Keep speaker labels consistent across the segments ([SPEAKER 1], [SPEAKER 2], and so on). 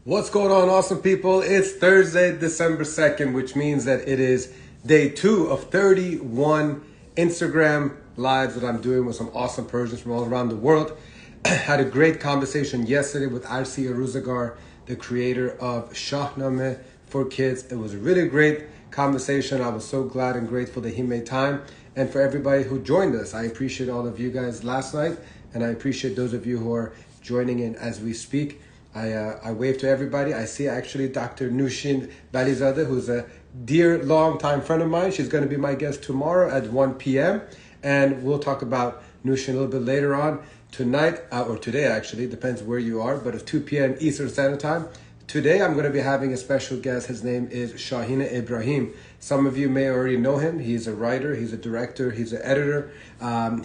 [SPEAKER 1] What's going on, awesome people? It's Thursday, December 2nd, which means that it is day 2 of 31 Instagram lives that I'm doing with some awesome Persians from all around the world. Had a great conversation yesterday with Arsi Aruzagar, the creator of Shahnameh for Kids. It was a really great conversation. I was so glad and grateful that he made time. And for everybody who joined us, I appreciate all of you guys last night, and I appreciate those of you who are joining in as we speak. I wave to everybody. I see actually Dr. Nushin Balizadeh, who's a dear long-time friend of mine. She's going to be my guest tomorrow at 1 p.m. And we'll talk about Nushin a little bit later on tonight, or today actually, depends where you are, but at 2 p.m. Eastern Standard Time. Today I'm going to be having a special guest. His name is Shayan Ebrahimi. Some of you may already know him. He's a writer, he's a director, he's an editor.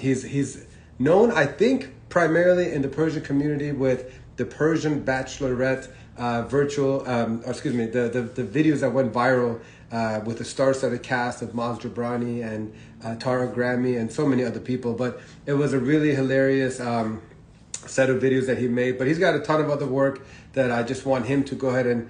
[SPEAKER 1] He's known, I think, primarily in the Persian community with the Persian Bachelorette the videos that went viral with the star-studded cast of Maz Jobrani and Tara Grammy and so many other people. But it was a really hilarious set of videos that he made. But he's got a ton of other work that I just want him to go ahead and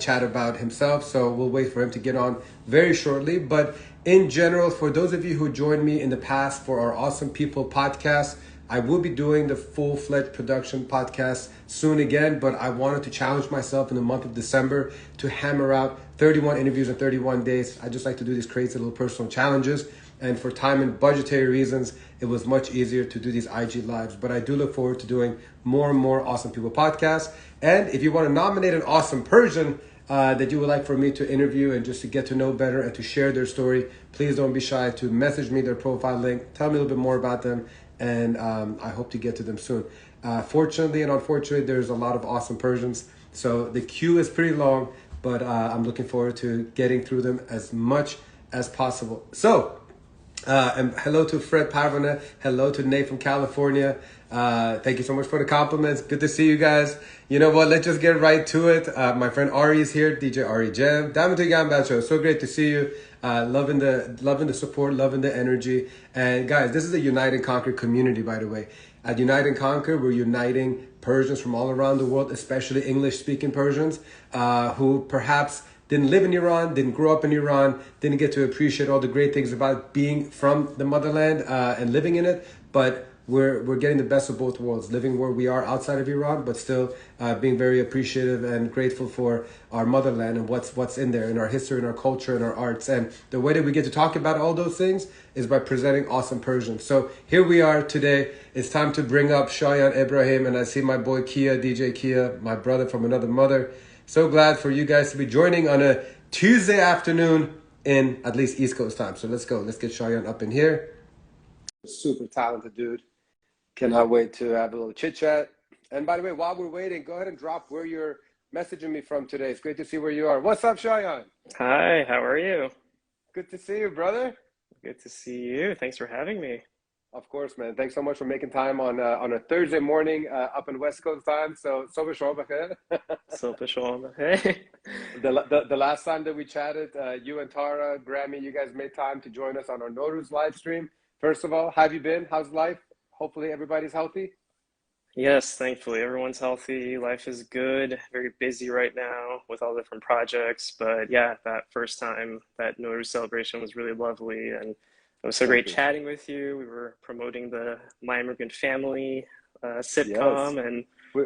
[SPEAKER 1] chat about himself. So we'll wait for him to get on very shortly. But in general, for those of you who joined me in the past for our Awesome People podcast, I will be doing the full-fledged production podcast soon again, but I wanted to challenge myself in the month of December to hammer out 31 interviews in 31 days. I just like to do these crazy little personal challenges. And for time and budgetary reasons, it was much easier to do these IG lives. But I do look forward to doing more and more Awesome People podcasts. And if you want to nominate an awesome Persian that you would like for me to interview and just to get to know better and to share their story, please don't be shy to message me their profile link. Tell me a little bit more about them. And I hope to get to them soon. Fortunately and unfortunately, there's a lot of awesome Persians. So the queue is pretty long, but I'm looking forward to getting through them as much as possible. So, and hello to Fred Parvana. Hello to Nate from California. Thank you so much for the compliments. Good to see you guys. You know what? Let's just get right to it. My friend Ari is here. DJ Ari Jam. So great to see you. Loving the support, loving the energy. And guys, this is a Unite and Conquer community, by the way. At Unite and Conquer, we're uniting Persians from all around the world, especially English-speaking Persians, who perhaps didn't live in Iran, didn't grow up in Iran, didn't get to appreciate all the great things about being from the motherland and living in it, but we're getting the best of both worlds, living where we are outside of Iran, but still being very appreciative and grateful for our motherland and what's in there, in our history, in our culture, in our arts. And the way that we get to talk about all those things is by presenting awesome Persians. So here we are today. It's time to bring up Shayan Ebrahimi, and I see my boy Kia, DJ Kia, my brother from another mother. So glad for you guys to be joining on a Tuesday afternoon in at least East Coast time. So let's go. Let's get Shayan up in here. Super talented dude. Cannot wait to have a little chit chat. And by the way, while we're waiting, go ahead and drop where you're messaging me from today. It's great to see where you are. What's up, Shayan?
[SPEAKER 2] Hi, how are you?
[SPEAKER 1] Good to see you, brother.
[SPEAKER 2] Good to see you. Thanks for having me.
[SPEAKER 1] Of course, man. Thanks so much for making time on a Thursday morning up in West Coast time. So
[SPEAKER 2] Shalom. Hey.
[SPEAKER 1] the last time that we chatted, you and Tara, Grammy, you guys made time to join us on our Nowruz live stream. First of all, how have you been? How's life? Hopefully everybody's healthy.
[SPEAKER 2] Yes, thankfully everyone's healthy. Life is good. Very busy right now with all different projects. But yeah, that first time, that Nowruz celebration was really lovely. And it was so great chatting with you. We were promoting the My Immigrant Family sitcom,
[SPEAKER 1] Yes.
[SPEAKER 2] and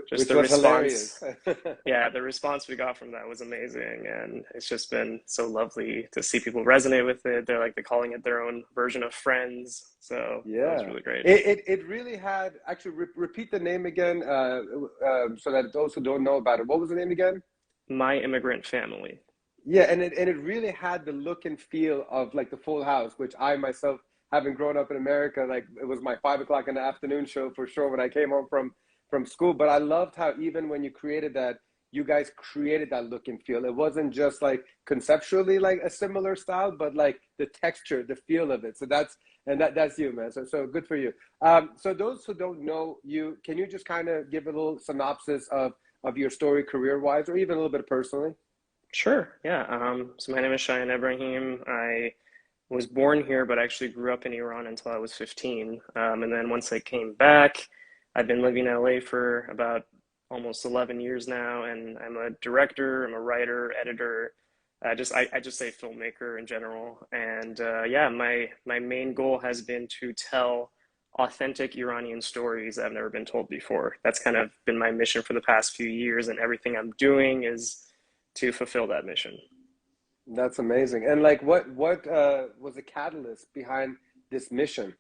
[SPEAKER 2] just
[SPEAKER 1] Which
[SPEAKER 2] the
[SPEAKER 1] was
[SPEAKER 2] response.
[SPEAKER 1] hilarious.
[SPEAKER 2] Yeah, the response we got from that was amazing. And it's just been so lovely to see people resonate with it. They're calling it their own version of Friends. So that was
[SPEAKER 1] Yeah,
[SPEAKER 2] really great.
[SPEAKER 1] it really had, actually repeat the name again so that those who don't know about it. What was the name again?
[SPEAKER 2] My Immigrant Family.
[SPEAKER 1] Yeah, and it really had the look and feel of like the Full House, which I myself, having grown up in America, like it was my 5 o'clock in the afternoon show for sure when I came home from school. But I loved how even when you created that, you guys created that look and feel. It wasn't just like conceptually like a similar style, but like the texture, the feel of it. So that's you, man. So good for you. So those who don't know you, can you just kind of give a little synopsis of your story career-wise, or even a little bit personally?
[SPEAKER 2] Sure, yeah. So my name is Shayan Ebrahim. I was born here, but actually grew up in Iran until I was 15. And then once I came back, I've been living in LA for about almost 11 years now, and I'm a director, I'm a writer, editor, I just say filmmaker in general. And yeah, my main goal has been to tell authentic Iranian stories that have never been told before. That's kind of been my mission for the past few years, and everything I'm doing is to fulfill that mission.
[SPEAKER 1] That's amazing. And like, what was the catalyst behind this mission?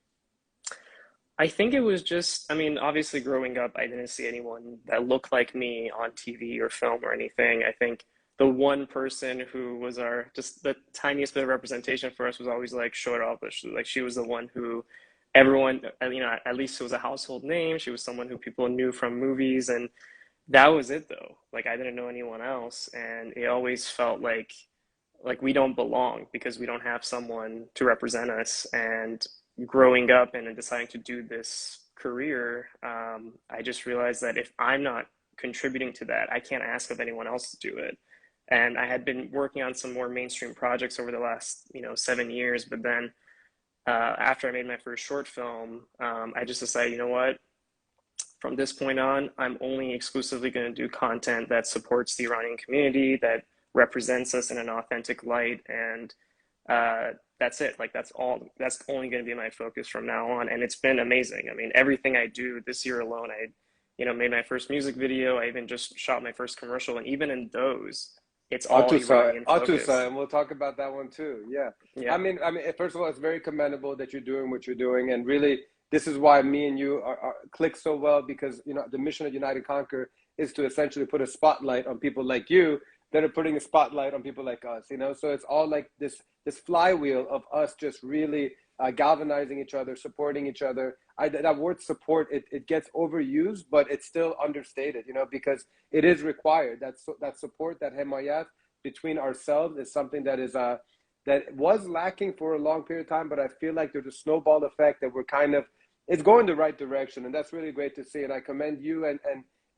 [SPEAKER 2] I think it was just, I mean, obviously growing up, I didn't see anyone that looked like me on TV or film or anything. I think the one person who was our just the tiniest bit of representation for us was always like Shora. Like she was the one who everyone, you know, at least it was a household name. She was someone who people knew from movies, and that was it though. Like I didn't know anyone else, and it always felt like we don't belong because we don't have someone to represent us. And growing up and deciding to do this career, I just realized that if I'm not contributing to that, I can't ask of anyone else to do it. And I had been working on some more mainstream projects over the last, 7 years, but then after I made my first short film, I just decided, you know what? From this point on, I'm only exclusively going to do content that supports the Iranian community, that represents us in an authentic light, and that's it. Like that's all. That's only going to be my focus from now on, and it's been amazing. I mean, everything I do this year alone, made my first music video. I even just shot my first commercial, and even in those, it's all
[SPEAKER 1] Atusa,
[SPEAKER 2] Iranian
[SPEAKER 1] Atusa,
[SPEAKER 2] focused.
[SPEAKER 1] and we'll talk about that one too. Yeah,
[SPEAKER 2] Yeah.
[SPEAKER 1] I mean, first of all, it's very commendable that you're doing what you're doing, and really, this is why me and you are click so well because the mission of United Conquer is to essentially put a spotlight on people like you that are putting a spotlight on people like us. So it's all like this flywheel of us just really galvanizing each other, supporting each other. That word support, it gets overused, but it's still understated, because it is required. That support, that hemayat between ourselves is something that is that was lacking for a long period of time, but I feel like there's a snowball effect that we're kind of, it's going the right direction, and that's really great to see. And I commend you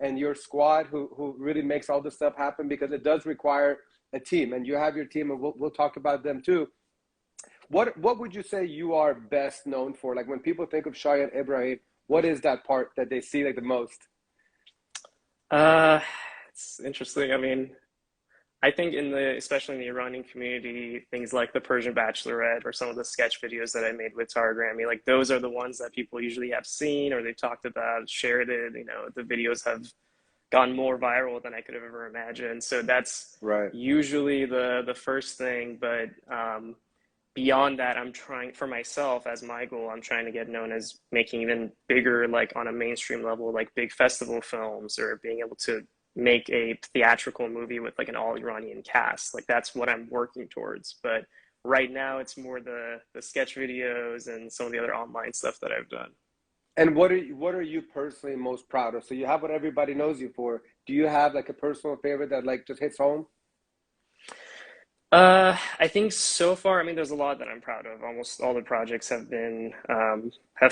[SPEAKER 1] and your squad who really makes all this stuff happen, because it does require a team, and you have your team, and we'll talk about them too. What would you say you are best known for? Like when people think of Shayan Ebrahim, what is that part that they see like the most?
[SPEAKER 2] Uh, it's interesting. I mean, I think especially in the Iranian community, things like the Persian Bachelorette or some of the sketch videos that I made with Tara Grammy, like those are the ones that people usually have seen or they've talked about, shared it. The videos have gone more viral than I could have ever imagined. So that's
[SPEAKER 1] Right.
[SPEAKER 2] usually the first thing. But beyond that, I'm trying for myself as my goal, I'm trying to get known as making even bigger, like on a mainstream level, like big festival films, or being able to make a theatrical movie with like an all Iranian cast. Like that's what I'm working towards. But right now it's more the sketch videos and some of the other online stuff that I've done.
[SPEAKER 1] And what are you personally most proud of? So you have what everybody knows you for. Do you have like a personal favorite that like just hits home?
[SPEAKER 2] I think so far, I mean, there's a lot that I'm proud of. Almost all the projects have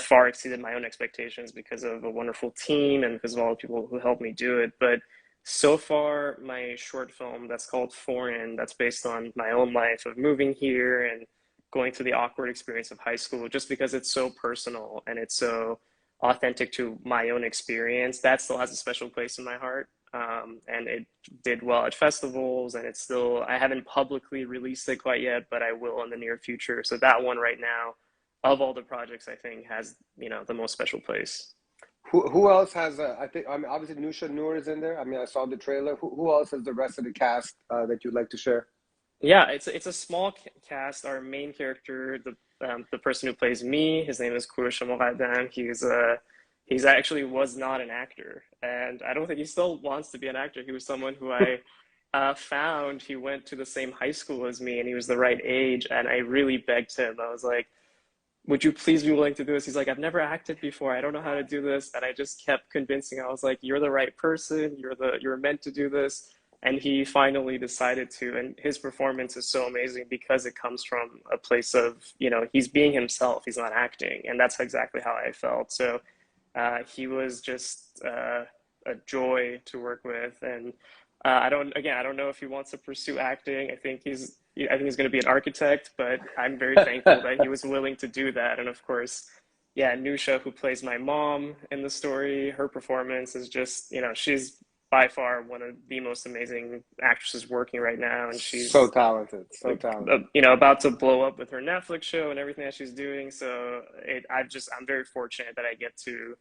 [SPEAKER 2] far exceeded my own expectations because of a wonderful team and because of all the people who helped me do it. But so far, my short film that's called Foreign, that's based on my own life of moving here and going through the awkward experience of high school, just because it's so personal and it's so authentic to my own experience, that still has a special place in my heart. And it did well at festivals, and I haven't publicly released it quite yet, but I will in the near future. So that one right now, of all the projects, I think has, the most special place.
[SPEAKER 1] Who else has I think, I mean, obviously Nusha Noor is in there. I mean, I saw the trailer. Who else is the rest of the cast that you'd like to share?
[SPEAKER 2] Yeah, it's a small cast. Our main character, the person who plays me, his name is Kurosh Moghadam. He's actually was not an actor, and I don't think he still wants to be an actor. He was someone who I found. He went to the same high school as me, and he was the right age. And I really begged him. I was like, "Would you please be willing to do this?" He's like, "I've never acted before. I don't know how to do this." And I just kept convincing him. I was like, "You're the right person. You're meant to do this." And he finally decided to. And his performance is so amazing because it comes from a place of, he's being himself. He's not acting, and that's exactly how I felt. So he was just a joy to work with, and I don't know if he wants to pursue acting. I think he's going to be an architect, but I'm very thankful that he was willing to do that. And of course, yeah, Nusha, who plays my mom in the story, her performance is just, she's by far one of the most amazing actresses working right now, and
[SPEAKER 1] So
[SPEAKER 2] she's
[SPEAKER 1] talented, so talented.
[SPEAKER 2] you know, about to blow up with her Netflix show and everything that she's doing. So I'm very fortunate that I get to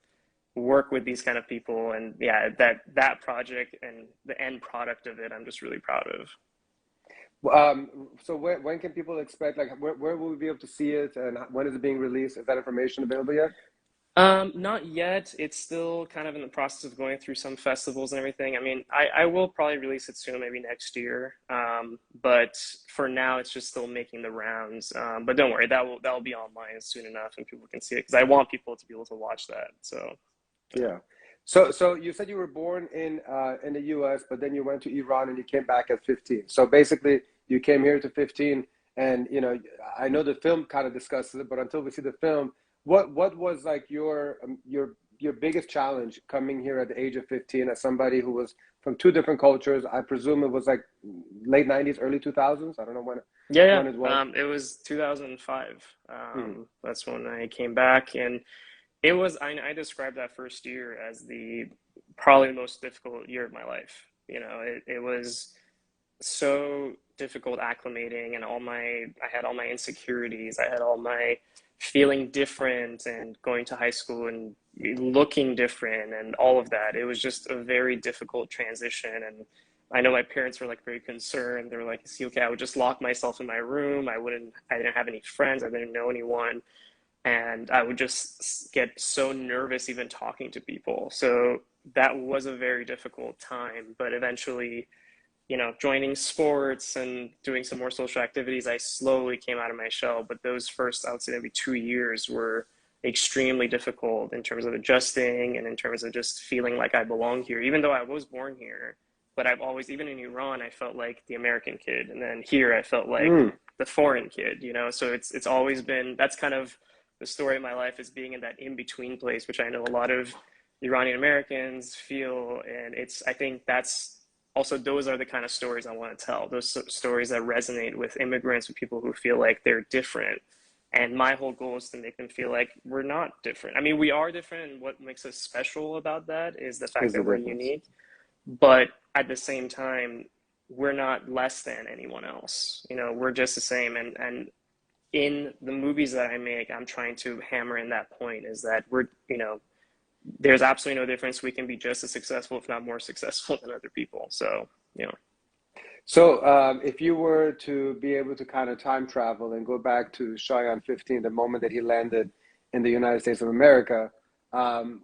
[SPEAKER 2] work with these kind of people, and yeah, that project and the end product of it, I'm just really proud of.
[SPEAKER 1] So when can people expect, like, where will we be able to see it, and when is it being released? Is that information available yet?
[SPEAKER 2] Not yet. It's still kind of in the process of going through some festivals and everything. I mean, I will probably release it soon, maybe next year. But for now, it's just still making the rounds. But don't worry, that will be online soon enough, and people can see it because I want people to be able to watch that. So, yeah.
[SPEAKER 1] Yeah. So you said you were born in the US, but then you went to Iran and you came back at 15. So basically, you came here to 15, and I know the film kind of discusses it, but until we see the film, what was like your biggest challenge coming here at the age of 15 as somebody who was from two different cultures? I presume it was like late 90s, early 2000s. I don't know
[SPEAKER 2] Yeah,
[SPEAKER 1] when it was.
[SPEAKER 2] yeah. It was 2005.
[SPEAKER 1] Hmm.
[SPEAKER 2] That's when I came back, and it was, I described that first year as the probably the most difficult year of my life. You know, it was so difficult acclimating, and I had all my insecurities. I had all my feeling different and going to high school and looking different and all of that. It was just a very difficult transition. And I know my parents were like very concerned. They were like, "Is he okay?" I would just lock myself in my room. I didn't have any friends. I didn't know anyone, and I would just get so nervous even talking to people. So that was a very difficult time, but eventually, you know, joining sports and doing some more social activities, I slowly came out of my shell. But those first, I would say maybe 2 years were extremely difficult in terms of adjusting and in terms of just feeling like I belong here, even though I was born here. But I've always, even in Iran, I felt like the American kid, and then here I felt like
[SPEAKER 1] Mm.
[SPEAKER 2] the foreign kid, you know. So it's always been, that's kind of the story of my life, is being in that in between place, which I know a lot of Iranian Americans feel, and I think that's also, those are the kind of stories I want to tell. Those stories that resonate with immigrants, with people who feel like they're different. And my whole goal is to make them feel like we're not different. I mean, we are different, and what makes us special about that is the fact
[SPEAKER 1] Is the
[SPEAKER 2] that we're
[SPEAKER 1] difference.
[SPEAKER 2] unique. But at the same time, we're not less than anyone else. You know, we're just the same. And in the movies that I make, I'm trying to hammer in that point, is that we're, you know, there's absolutely no difference. We can be just as successful, if not more successful, than other people. So, you know.
[SPEAKER 1] So, if you were to be able to kind of time travel and go back to Shayan 15, the moment that he landed in the United States of America,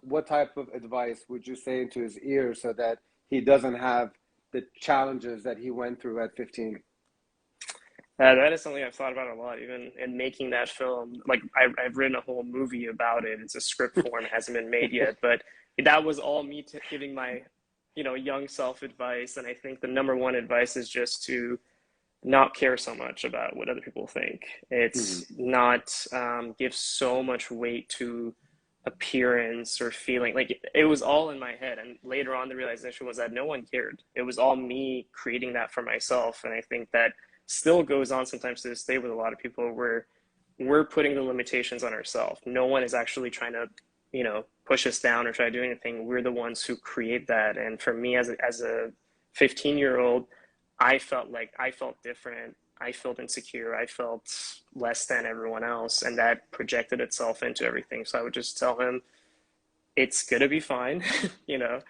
[SPEAKER 1] what type of advice would you say into his ear so that he doesn't have the challenges that he went through at 15?
[SPEAKER 2] That is something I've thought about a lot, even in making that film. Like, I've written a whole movie about it. It's a script form. It hasn't been made yet, but that was all me giving my, you know, young self advice. And I think the number one advice is just to not care so much about what other people think.
[SPEAKER 1] Hmm.
[SPEAKER 2] It's not give so much weight to appearance or feeling. Like, it was all in my head. And later on, the realization was that no one cared. It was all me creating that for myself. And I think that still goes on sometimes to this day with a lot of people, where we're putting the limitations on ourselves. No one is actually trying to, you know, push us down or try to do anything. We're the ones who create that. And for me, as a 15-year-old, I felt different. I felt insecure. I felt less than everyone else, and that projected itself into everything. So I would just tell him, it's gonna be fine. You know,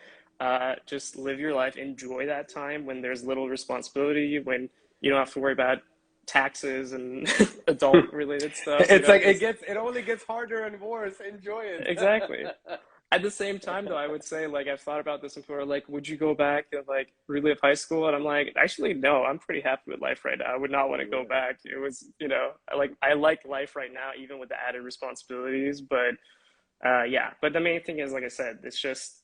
[SPEAKER 2] just live your life, enjoy that time when there's little responsibility, when you don't have to worry about taxes and adult related stuff. You
[SPEAKER 1] It's
[SPEAKER 2] know,
[SPEAKER 1] like
[SPEAKER 2] just
[SPEAKER 1] it only gets harder and worse. Enjoy it.
[SPEAKER 2] exactly. At the same time, though, I would say, like, I've thought about this before, like, would you go back and like relive high school? And I'm like, actually, no, I'm pretty happy with life right now. I would not want to go
[SPEAKER 1] Yeah.
[SPEAKER 2] back. It was, you know, I like life right now, even with the added responsibilities. But yeah, but the main thing is, like I said, it's just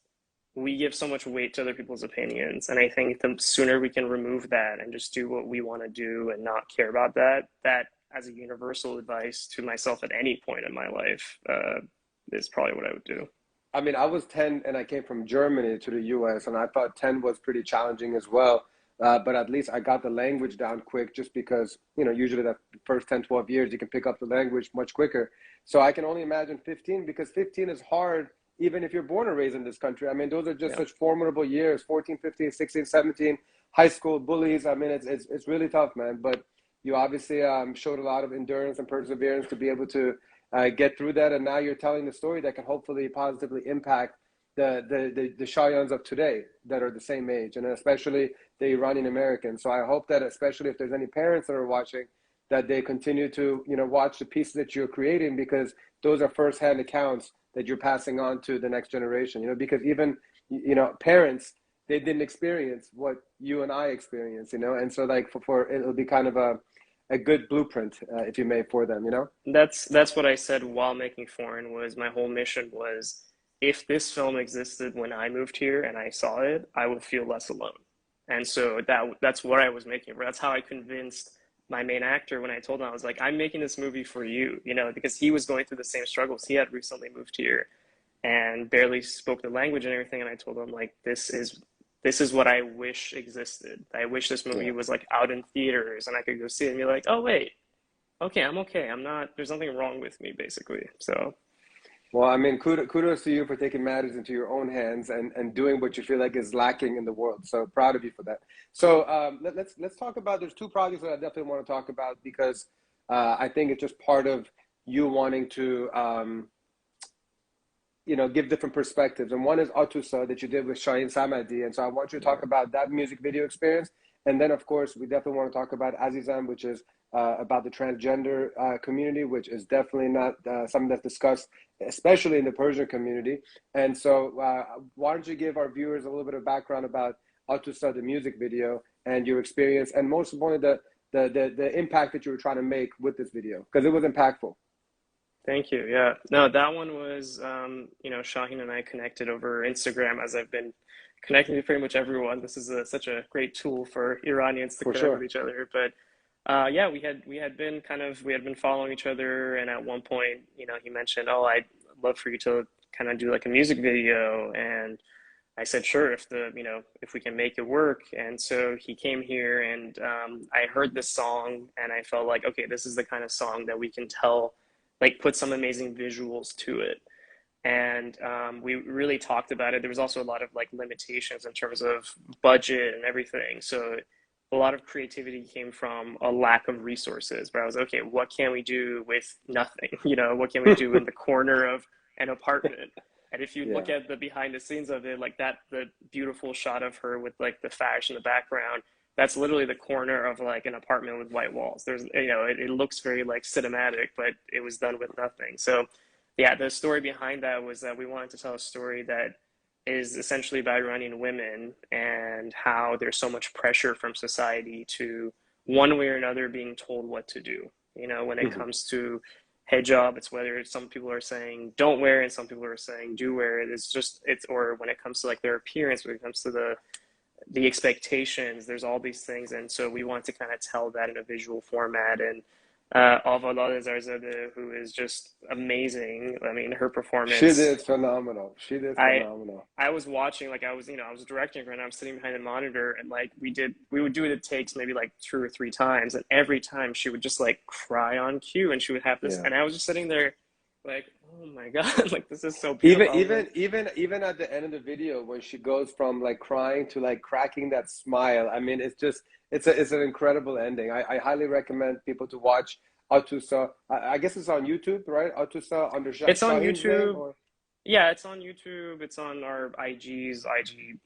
[SPEAKER 2] we give so much weight to other people's opinions, and I think the sooner we can remove that and just do what we want to do and not care about that, that as a universal advice to myself at any point in my life, is probably what I would do.
[SPEAKER 1] I mean, I was 10 and I came from Germany to the US, and I thought 10 was pretty challenging as well. But at least I got the language down quick just because, usually the first 10, 12 years, you can pick up the language much quicker. So I can only imagine 15, because 15 is hard even if you're born and raised in this country. I mean, those are just
[SPEAKER 2] Yeah.
[SPEAKER 1] such formidable years, 14, 15, 16, 17, high school bullies. I mean, it's really tough, man. But you obviously showed a lot of endurance and perseverance to be able to get through that. And now you're telling the story that can hopefully positively impact the Shayans of today that are the same age, and especially the Iranian Americans. So I hope that, especially if there's any parents that are watching, that they continue to, you know, watch the pieces that you're creating, because those are firsthand accounts that you're passing on to the next generation. You know, because even, you know, parents, they didn't experience what you and I experienced. You know, and so like for it'll be kind of a good blueprint, if you may, for them. You know.
[SPEAKER 2] That's what I said while making Foreign. Was my whole mission was, if this film existed when I moved here and I saw it, I would feel less alone. And so that's what I was making. That's how I convinced my main actor when I told him. I was like, I'm making this movie for you, you know, because he was going through the same struggles. He had recently moved here and barely spoke the language and everything. And I told him, like, this is what I wish existed. I wish this movie
[SPEAKER 1] Yeah.
[SPEAKER 2] was like out in theaters and I could go see it and be like, oh wait, okay, I'm okay. I'm not. There's nothing wrong with me, basically. So
[SPEAKER 1] Well, I mean, kudos to you for taking matters into your own hands and doing what you feel like is lacking in the world. So proud of you for that. So let's talk about. There's two projects that I definitely want to talk about, because I think it's just part of you wanting to you know, give different perspectives. And one is Atusa that you did with Shayan Samadi. And so I want you to talk about that music video experience. And then, of course, we definitely want to talk about Azizam, which is about the transgender community, which is definitely not something that's discussed, especially in the Persian community. And so why don't you give our viewers a little bit of background about Atusa, the music video, and your experience, and most importantly, the impact that you were trying to make with this video, because it was impactful.
[SPEAKER 2] thank you. Yeah. No, that one was, Shaheen and I connected over Instagram, as I've been connecting to pretty much everyone. This is such a great tool for Iranians to
[SPEAKER 1] For
[SPEAKER 2] connect with
[SPEAKER 1] sure.
[SPEAKER 2] each other. But yeah, we had been following each other, and at one point, he mentioned, "Oh, I'd love for you to kind of do like a music video," and I said, "Sure, if we can make it work." And so he came here, and I heard this song, and I felt like, okay, this is the kind of song that we can tell, like, put some amazing visuals to it. And we really talked about it. There was also a lot of like limitations in terms of budget and everything. So a lot of creativity came from a lack of resources. But I was, okay, what can we do with nothing? What can we do in the corner of an apartment? And if you look
[SPEAKER 1] Yeah.
[SPEAKER 2] at the behind the scenes of it, like that, the beautiful shot of her with like the fashion in the background, that's literally the corner of like an apartment with white walls. It looks very like cinematic, but it was done with nothing. So yeah, the story behind that was that we wanted to tell a story that is essentially about Iranian women and how there's so much pressure from society to, one way or another, being told what to do. When it
[SPEAKER 1] Mhm.
[SPEAKER 2] comes to hijab, it's whether some people are saying don't wear it and some people are saying do wear it. Or when it comes to like their appearance, when it comes to the expectations, there's all these things. And so we want to kind of tell that in a visual format. And Avalada Zarzadeh, who is just amazing. I mean, her
[SPEAKER 1] She
[SPEAKER 2] performance,
[SPEAKER 1] did phenomenal. She did
[SPEAKER 2] I
[SPEAKER 1] phenomenal.
[SPEAKER 2] I was watching, like, I was directing her, and I was sitting behind the monitor, and like we would do the takes maybe like two or three times, and every time she would just like cry on cue, and she would have this,
[SPEAKER 1] Yeah.
[SPEAKER 2] and I was just sitting there like, oh my God, like this is so
[SPEAKER 1] Even
[SPEAKER 2] beautiful. I was like,
[SPEAKER 1] even even even at the end of the video, when she goes from like crying to like cracking that smile, I mean, it's just it's an incredible ending. I highly recommend people to watch Atusa. I guess it's on YouTube, right? Atusa under
[SPEAKER 2] it's on
[SPEAKER 1] Shaheen's name,
[SPEAKER 2] YouTube.
[SPEAKER 1] or
[SPEAKER 2] Yeah, it's on YouTube. It's on our IGs, IG,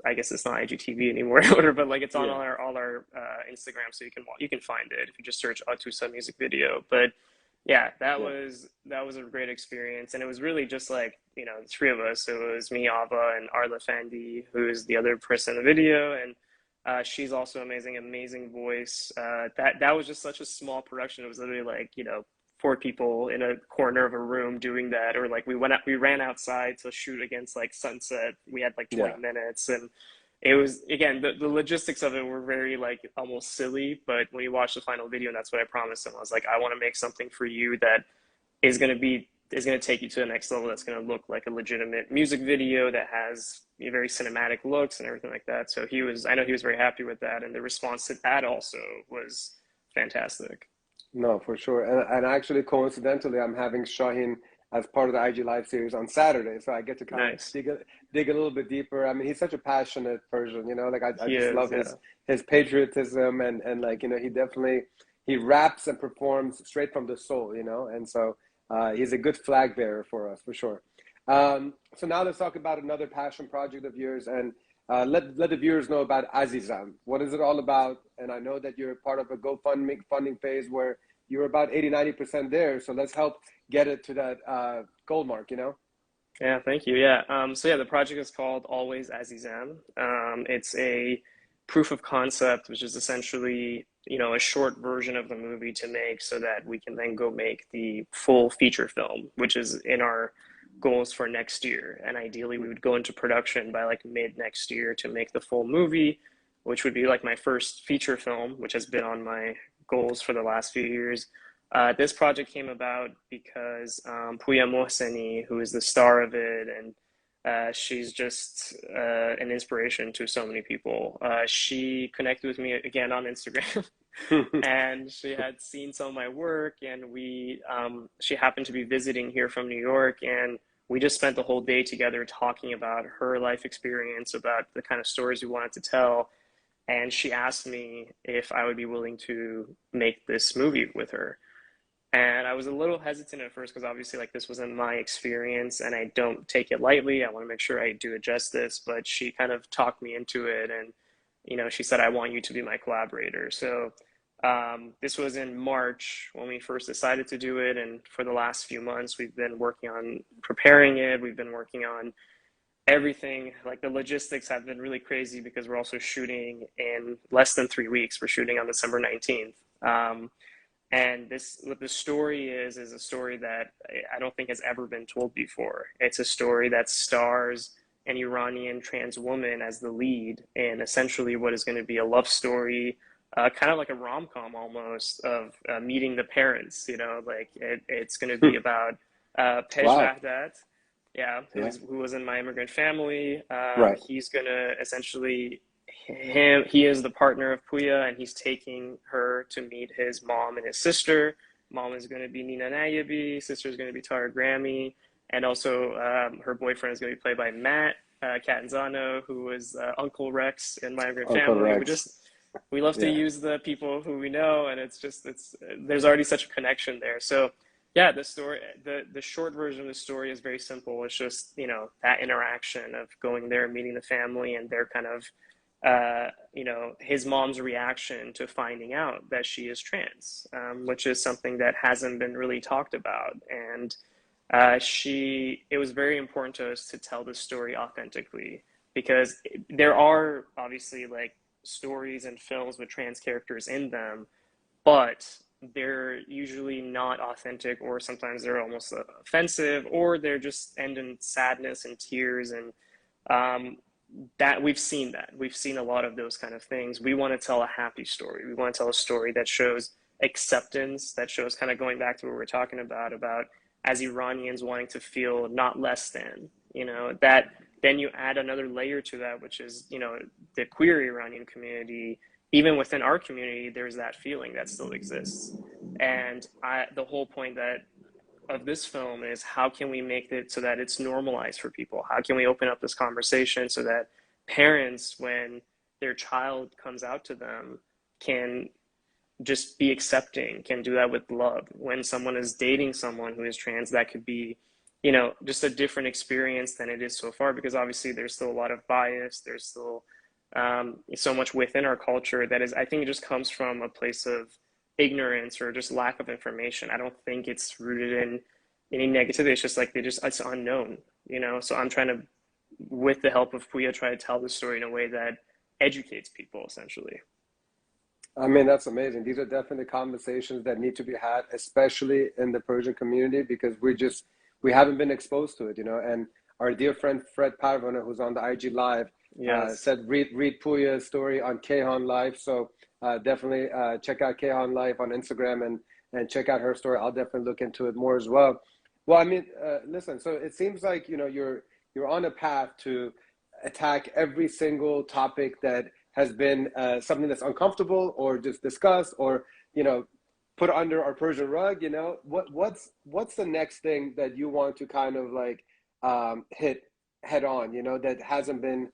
[SPEAKER 2] I guess it's not IGTV anymore, or whatever, but like it's on
[SPEAKER 1] yeah,
[SPEAKER 2] all our Instagram, so you can find it if you just search Atusa music video. But yeah,
[SPEAKER 1] yeah.
[SPEAKER 2] that was a great experience, and it was really just like the three of us. It was me, Ava, and Arla Fandi, who is the other person in the video, and she's also amazing, amazing voice. That was just such a small production. It was literally like four people in a corner of a room doing that, or like we ran outside to shoot against like sunset. We had like 20
[SPEAKER 1] Yeah.
[SPEAKER 2] minutes, and it was, again, the logistics of it were very like almost silly, but when you watch the final video, and that's what I promised him, I was like, I want to make something for you that is going to take you to the next level, that's going to look like a legitimate music video that has very cinematic looks and everything like that. So I know he was very happy with that, and the response to that also was fantastic.
[SPEAKER 1] No, for sure. And actually, coincidentally, I'm having Shaheen as part of the IG Live series on Saturday. So I get to kind of
[SPEAKER 2] Nice.
[SPEAKER 1] dig a little bit deeper. I mean, he's such a passionate Persian, you know, like I
[SPEAKER 2] He
[SPEAKER 1] just
[SPEAKER 2] is,
[SPEAKER 1] love
[SPEAKER 2] yeah.
[SPEAKER 1] his patriotism and like, you know, he raps and performs straight from the soul, you know, and so he's a good flag bearer for us for sure. So now let's talk about another passion project of yours, and let the viewers know about Azizam. What is it all about? And I know that you're part of a GoFundMe funding phase where you're about 80-90% there. So let's help get it to that goal mark, you know?
[SPEAKER 2] Yeah, thank you. Yeah. So yeah, the project is called Always As Exam. It's a proof of concept, which is essentially, a short version of the movie to make so that we can then go make the full feature film, which is in our goals for next year. And ideally, we would go into production by like mid next year to make the full movie, which would be like my first feature film, which has been on my goals for the last few years. This project came about because Puya Mohseni, who is the star of it, and she's just an inspiration to so many people. She connected with me again on Instagram, and she had seen some of my work, and she happened to be visiting here from New York, and we just spent the whole day together talking about her life experience, about the kind of stories we wanted to tell, and she asked me if I would be willing to make this movie with her. And I was a little hesitant at first because obviously, like, this wasn't my experience and I don't take it lightly. I want to make sure I do it justice. But she kind of talked me into it, and, she said, I want you to be my collaborator. So this was in March when we first decided to do it. And for the last few months, we've been working on preparing it. We've been working on everything. Like, the logistics have been really crazy because we're also shooting in less than 3 weeks. We're shooting on December 19th. And what the story is a story that I don't think has ever been told before. It's a story that stars an Iranian trans woman as the lead in essentially what is going to be a love story, kind of like a rom-com almost, of meeting the parents. Like, it's going to be about
[SPEAKER 1] Wow.
[SPEAKER 2] Pejvahdat, yeah,
[SPEAKER 1] Yeah.
[SPEAKER 2] who was in my immigrant family.
[SPEAKER 1] Right.
[SPEAKER 2] He's going to essentially he is the partner of Puya, and he's taking her to meet his mom and his sister. Mom is going to be Nina Nayabi, sister is going to be Tara Grammy, and also her boyfriend is going to be played by Matt Catanzano, who was Uncle Rex in My Immigrant
[SPEAKER 1] Uncle
[SPEAKER 2] Family.
[SPEAKER 1] Rex.
[SPEAKER 2] We love to
[SPEAKER 1] Yeah.
[SPEAKER 2] use the people who we know, and there's already such a connection there. So yeah, the short version of the story is very simple. It's just, that interaction of going there, meeting the family, and their kind of his mom's reaction to finding out that she is trans, which is something that hasn't been really talked about. And it was very important to us to tell the story authentically, because there are obviously, like, stories and films with trans characters in them, but they're usually not authentic, or sometimes they're almost offensive, or they're just end in sadness and tears. And that we've seen a lot of those kind of things. We want to tell a happy story. We want to tell a story that shows acceptance, that shows, kind of going back to what we're talking about as Iranians wanting to feel not less than, that then you add another layer to that, which is, the queer Iranian community. Even within our community, there's that feeling that still exists. And the whole point of this film is, how can we make it so that it's normalized for people? How can we open up this conversation so that parents, when their child comes out to them, can just be accepting, can do that with love? When someone is dating someone who is trans, that could be, just a different experience than it is so far, because obviously there's still a lot of bias. There's still so much within our culture that is, I think it just comes from a place of ignorance or just lack of information. I don't think it's rooted in any negativity. It's just like it's unknown, So I'm trying to, with the help of Puya, try to tell the story in a way that educates people, essentially.
[SPEAKER 1] I mean, that's amazing. These are definitely conversations that need to be had, especially in the Persian community, because we haven't been exposed to it, And our dear friend Fred Parvana, who's on the IG Live,
[SPEAKER 2] Yes.
[SPEAKER 1] said read Puya's story on Kayhan Live. So definitely check out Kayhan Live on Instagram and check out her story. I'll definitely look into it more as well. Well, I mean, listen. So it seems like you're on a path to attack every single topic that has been something that's uncomfortable or just discussed, or put under our Persian rug, you know? What's the next thing that you want to kind of like hit head on, you know, that hasn't been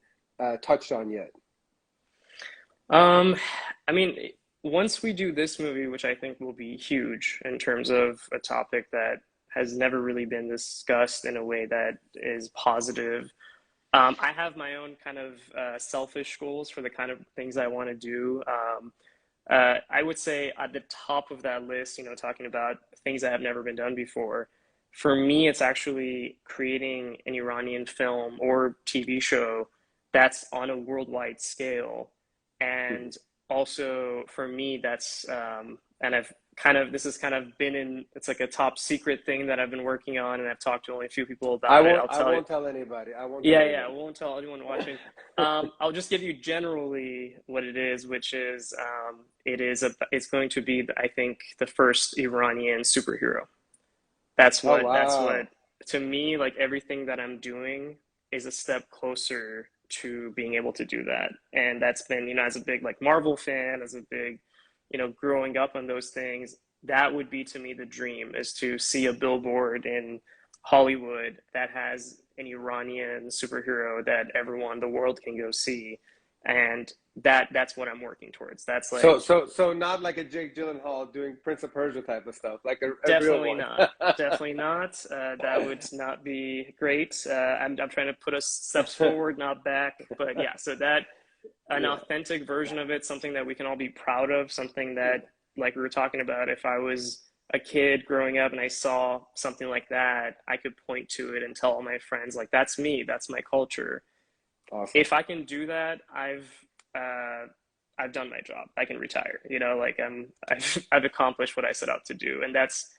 [SPEAKER 1] touched on yet?
[SPEAKER 2] Um, I mean, once we do this movie, which I think will be huge in terms of a topic that has never really been discussed in a way that is positive. I have my own kind of selfish goals for the kind of things I want to do. I would say at the top of that list, you know, talking about things that have never been done before, for me, it's actually creating an Iranian film or TV show that's on a worldwide scale. And also for me, that's, and I've kind of, this has kind of been in, it's like a top secret thing that I've been working on, and I've talked to only a few people about it. I'll
[SPEAKER 1] I
[SPEAKER 2] tell you.
[SPEAKER 1] won't tell anybody. I won't tell
[SPEAKER 2] Yeah, yeah, I
[SPEAKER 1] anybody.
[SPEAKER 2] won't tell anyone watching. I'll just give you generally what it is, which is it's going to be, I think, the first Iranian superhero.
[SPEAKER 1] Oh
[SPEAKER 2] That's
[SPEAKER 1] wow.
[SPEAKER 2] what, to me, like everything that I'm doing is a step closer to being able to do that. And that's been, you know, as a big like Marvel fan, as a big, you know, growing up on those things, that would be to me the dream is to see a billboard in Hollywood that has an Iranian superhero that everyone, the world can go see. And that's what I'm working towards. That's like
[SPEAKER 1] So not like a Jake Gyllenhaal doing Prince of Persia type of stuff, like a real
[SPEAKER 2] definitely
[SPEAKER 1] one.
[SPEAKER 2] not. Definitely not. That would not be great. I'm trying to put us steps forward, not back. But yeah, so that an
[SPEAKER 1] Yeah.
[SPEAKER 2] authentic version of it, something that we can all be proud of, something that, like we were talking about, if I was a kid growing up and I saw something like that, I could point to it and tell all my friends, like, that's me, that's my culture.
[SPEAKER 1] Awesome.
[SPEAKER 2] If I can do that, uh, I've done my job. I can retire. You know, like I've accomplished what I set out to do, and that's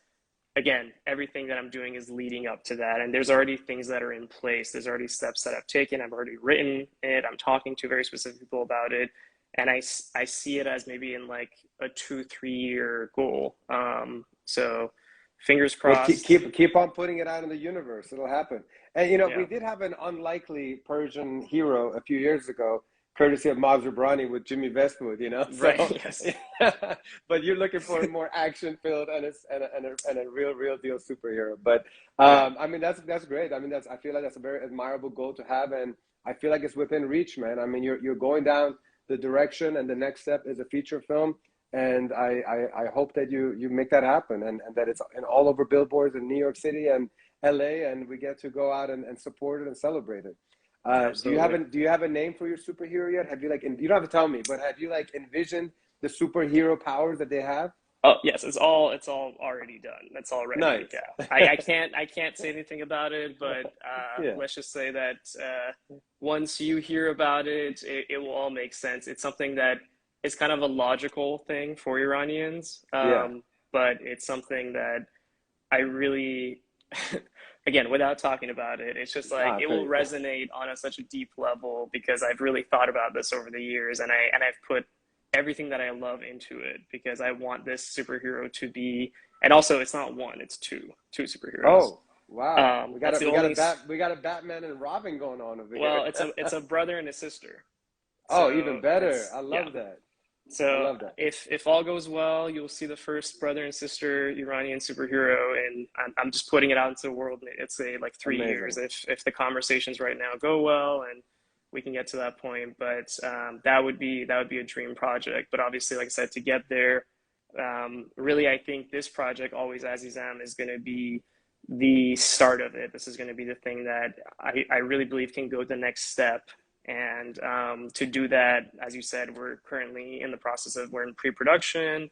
[SPEAKER 2] again, everything that I'm doing is leading up to that. And there's already things that are in place. There's already steps that I've taken. I've already written it. I'm talking to very specific people about it. And I see it as maybe in like a 2, 3 year goal. So fingers
[SPEAKER 1] Well,
[SPEAKER 2] crossed.
[SPEAKER 1] keep on putting it out in the universe. It'll happen. And you know, we
[SPEAKER 2] Yeah.
[SPEAKER 1] did have an unlikely Persian hero a few years ago, courtesy of Maz Jobrani with Jimmy Westwood. You know,
[SPEAKER 2] Right.
[SPEAKER 1] so
[SPEAKER 2] Yes.
[SPEAKER 1] but you're looking for a more action filled and a real deal superhero. But
[SPEAKER 2] Yeah.
[SPEAKER 1] I mean, that's great. I mean, that's I feel like that's a very admirable goal to have, and I feel like it's within reach, man. I mean, you're going down the direction, and the next step is a feature film, and I hope that you make that happen, and that it's in all over billboards in New York City and LA, and we get to go out and support it and celebrate it.
[SPEAKER 2] Absolutely.
[SPEAKER 1] Do you have a name for your superhero yet? Have you like you don't have to tell me, but have you like envisioned the superhero powers that they have?
[SPEAKER 2] Oh yes, it's all already done. That's already,
[SPEAKER 1] Nice.
[SPEAKER 2] yeah. I can't say anything about it, but
[SPEAKER 1] Yeah,
[SPEAKER 2] let's just say that once you hear about it, it will all make sense. It's something that is kind of a logical thing for Iranians,
[SPEAKER 1] yeah.
[SPEAKER 2] but it's something that I really, again, without talking about it, it's just like
[SPEAKER 1] Ah, I
[SPEAKER 2] it
[SPEAKER 1] feel
[SPEAKER 2] will
[SPEAKER 1] you.
[SPEAKER 2] resonate on such a deep level because I've really thought about this over the years, and I've put everything that I love into it because I want this superhero to be, and also it's not one, it's two superheroes.
[SPEAKER 1] Oh, wow.
[SPEAKER 2] That's the only.
[SPEAKER 1] We got a Batman and Robin going on over here.
[SPEAKER 2] Well, it's a brother and a sister.
[SPEAKER 1] Oh, even
[SPEAKER 2] So
[SPEAKER 1] better.
[SPEAKER 2] it's
[SPEAKER 1] I
[SPEAKER 2] yeah.
[SPEAKER 1] love that. I
[SPEAKER 2] So
[SPEAKER 1] love that.
[SPEAKER 2] if all goes well, you'll see the first brother and sister Iranian superhero, and I'm just putting it out into the world. It's a like 3 years
[SPEAKER 1] Amazing.
[SPEAKER 2] if the conversations right now go well and we can get to that point. But that would be a dream project. But obviously, like I said, to get there, really, I think this project, Always Azizam, is going to be the start of it. This is going to be the thing that I really believe can go the next step. And to do that, as you said, we're currently in the process of, we're in pre-production.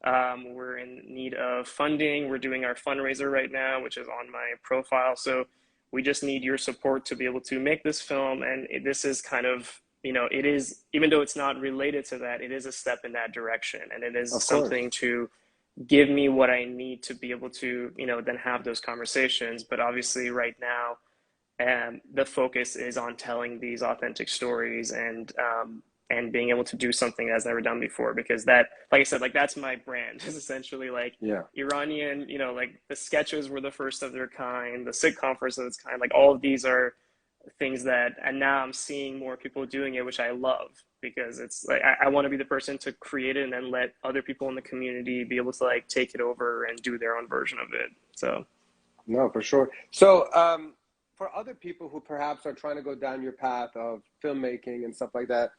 [SPEAKER 2] We're in need of funding. We're doing our fundraiser right now, which is on my profile. So we just need your support to be able to make this film. And this is kind of, you know, it is, even though it's not related to that, it is a step in that direction. And it is
[SPEAKER 1] Of course.
[SPEAKER 2] something to give me what I need to be able to, you know, then have those conversations. But obviously right now, the focus is on telling these authentic stories and being able to do something that's never done before, because that, like I said, like that's my brand is essentially like
[SPEAKER 1] Yeah.
[SPEAKER 2] Iranian, you know, like the sketches were the first of their kind, the sitcom first of its kind, like all of these are things that, and now I'm seeing more people doing it, which I love. because it's like I want to be the person to create it and then let other people in the community be able to like take it over and do their own version of it. So
[SPEAKER 1] No, for sure. So, for other people who perhaps are trying to go down your path of filmmaking and stuff like that,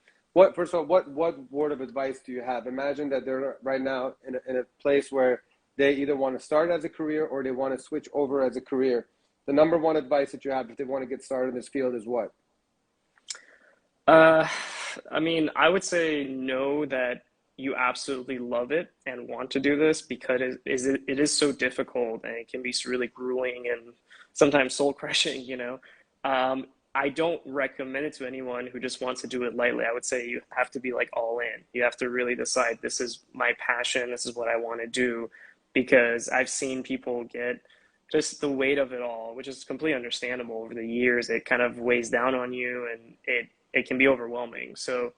[SPEAKER 1] first of all, what word of advice do you have? Imagine that they're right now in a place where they either want to start as a career or they want to switch over as a career. The number one advice that you have if they want to get started in this field is what?
[SPEAKER 2] Uh, I mean, I would say know that you absolutely love it and want to do this because it is so difficult and it can be really grueling and sometimes soul crushing, you know. I don't recommend it to anyone who just wants to do it lightly. I would say you have to be like all in. You have to really decide this is my passion, this is what I want to do, because I've seen people get just the weight of it all, which is completely understandable over the years. It kind of weighs down on you and it can be overwhelming. So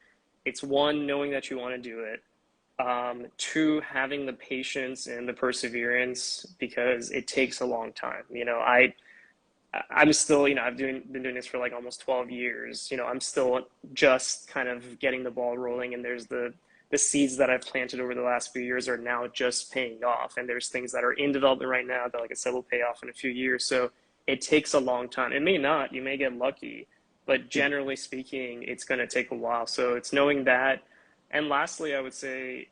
[SPEAKER 2] it's one, knowing that you want to do it. Two, having the patience and the perseverance because it takes a long time. You know, I'm still, you know, been doing this for like almost 12 years. You know, I'm still just kind of getting the ball rolling, and there's the seeds that I've planted over the last few years are now just paying off. And there's things that are in development right now that, like I said, will pay off in a few years. So it takes a long time. It may not, you may get lucky, but generally speaking, it's going to take a while. So it's knowing that. And lastly, I would say,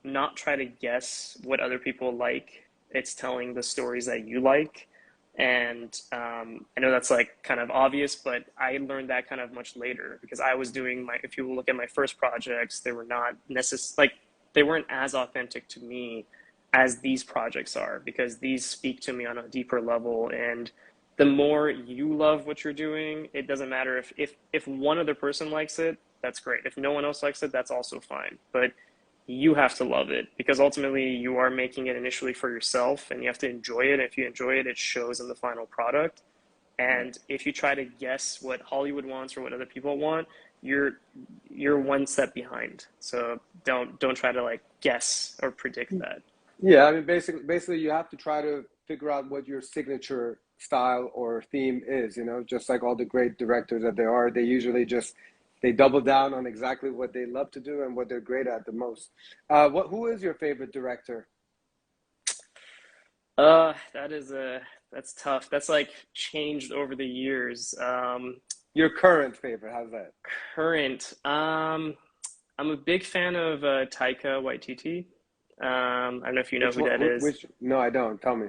[SPEAKER 2] not try to guess what other people like. It's telling the stories that you like. And I know that's like kind of obvious, but I learned that kind of much later because I was doing if you look at my first projects, they were not like, they weren't as authentic to me as these projects are because these speak to me on a deeper level. And the more you love what you're doing, it doesn't matter if one other person likes it, that's great. If no one else likes it, that's also fine. But you have to love it because ultimately you are making it initially for yourself and you have to enjoy it. If you enjoy it, it shows in the final product. And if you try to guess what Hollywood wants or what other people want, you're one step behind. So don't try to like guess or predict that.
[SPEAKER 1] Yeah, I mean, basically, you have to try to figure out what your signature style or theme is. You know, just like all the great directors that there are, they usually just they double down on exactly what they love to do and what they're great at the most. Who is your favorite director?
[SPEAKER 2] That's tough. That's like changed over the years.
[SPEAKER 1] Your current favorite? How's that?
[SPEAKER 2] Current. I'm a big fan of Taika Waititi. I don't know if you know
[SPEAKER 1] Which
[SPEAKER 2] who
[SPEAKER 1] one?
[SPEAKER 2] that is.
[SPEAKER 1] Which? No, I don't. Tell me.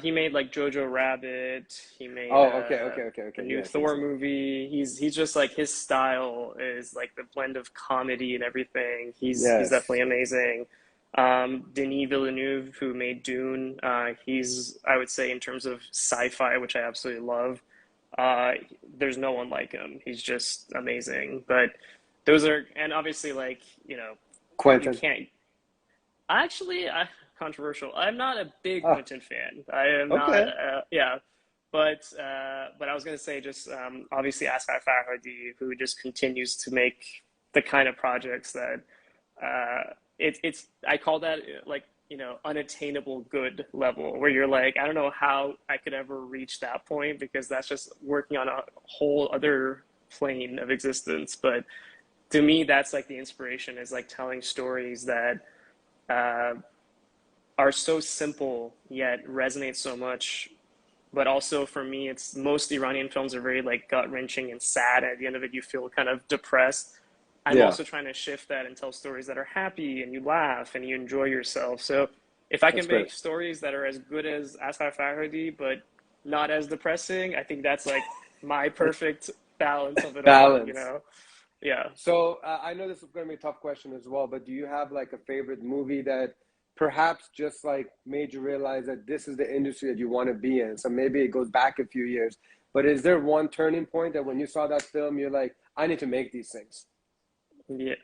[SPEAKER 2] He made like Jojo Rabbit. He made
[SPEAKER 1] Oh, okay.
[SPEAKER 2] the new
[SPEAKER 1] Yes, yes,
[SPEAKER 2] Thor
[SPEAKER 1] yes.
[SPEAKER 2] movie. He's just like his style is like the blend of comedy and everything. He's
[SPEAKER 1] Yes,
[SPEAKER 2] definitely amazing. Denis Villeneuve, who made Dune, he's I would say in terms of sci-fi, which I absolutely love. Uh, there's no one like him. He's just amazing. But those are, and obviously like you know you
[SPEAKER 1] Quentin.
[SPEAKER 2] can't actually, controversial. I'm not a big
[SPEAKER 1] Ah,
[SPEAKER 2] Quentin fan. I am not.
[SPEAKER 1] okay.
[SPEAKER 2] Yeah, but I was gonna say just obviously Asghar Farhadi, who just continues to make the kind of projects that it's. I call that like unattainable good level, where you're like, I don't know how I could ever reach that point because that's just working on a whole other plane of existence. But to me, that's like the inspiration is like telling stories that uh, are so simple yet resonate so much. But also for me, it's most Iranian films are very like gut wrenching and sad. At the end of it, you feel kind of depressed. I'm
[SPEAKER 1] Yeah,
[SPEAKER 2] also trying to shift that and tell stories that are happy and you laugh and you enjoy yourself. So if I
[SPEAKER 1] that's
[SPEAKER 2] can
[SPEAKER 1] great.
[SPEAKER 2] make stories that are as good as Asghar Farhadi, but not as depressing, I think that's like my perfect balance of it all, you
[SPEAKER 1] Balance.
[SPEAKER 2] know? Yeah.
[SPEAKER 1] So I know this is going to be a tough question as well, but do you have like a favorite movie that perhaps just like made you realize that this is the industry that you want to be in? So maybe it goes back a few years, but is there one turning point that when you saw that film, you're like, I need to make these things?
[SPEAKER 2] Yeah.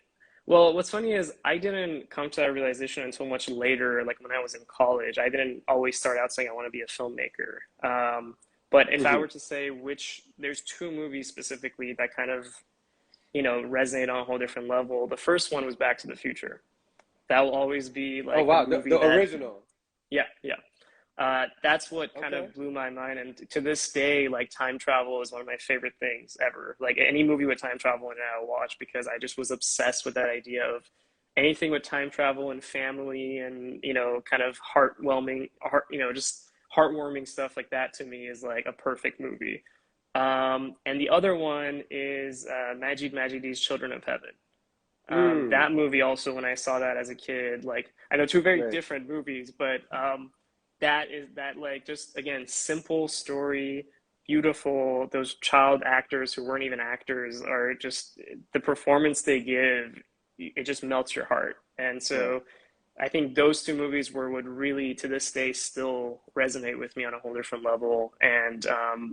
[SPEAKER 2] Well, what's funny is I didn't come to that realization until much later, like when I was in college. I didn't always start out saying I want to be a filmmaker. But if I
[SPEAKER 1] Hmm.
[SPEAKER 2] were to say there's two movies specifically that kind of, resonate on a whole different level. The first one was Back to the Future. That will always be
[SPEAKER 1] Oh
[SPEAKER 2] like the
[SPEAKER 1] wow,
[SPEAKER 2] movie
[SPEAKER 1] the
[SPEAKER 2] that,
[SPEAKER 1] original.
[SPEAKER 2] yeah, yeah. That's what kind
[SPEAKER 1] Okay.
[SPEAKER 2] of blew my mind. And to this day, like time travel is one of my favorite things ever. Like any movie with time travel in it, I'll watch because I just was obsessed with that idea of anything with time travel and family and, kind of just heartwarming stuff like that to me is like a perfect movie. And the other one is Majid Majidi's Children of Heaven.
[SPEAKER 1] Mm,
[SPEAKER 2] That movie also, when I saw that as a kid, like I know two very
[SPEAKER 1] great.
[SPEAKER 2] different movies, but that is that like just again simple story, beautiful. Those child actors who weren't even actors are just the performance they give. It just melts your heart. And
[SPEAKER 1] Right.
[SPEAKER 2] so I think those two movies would really to this day still resonate with me on a whole different level. And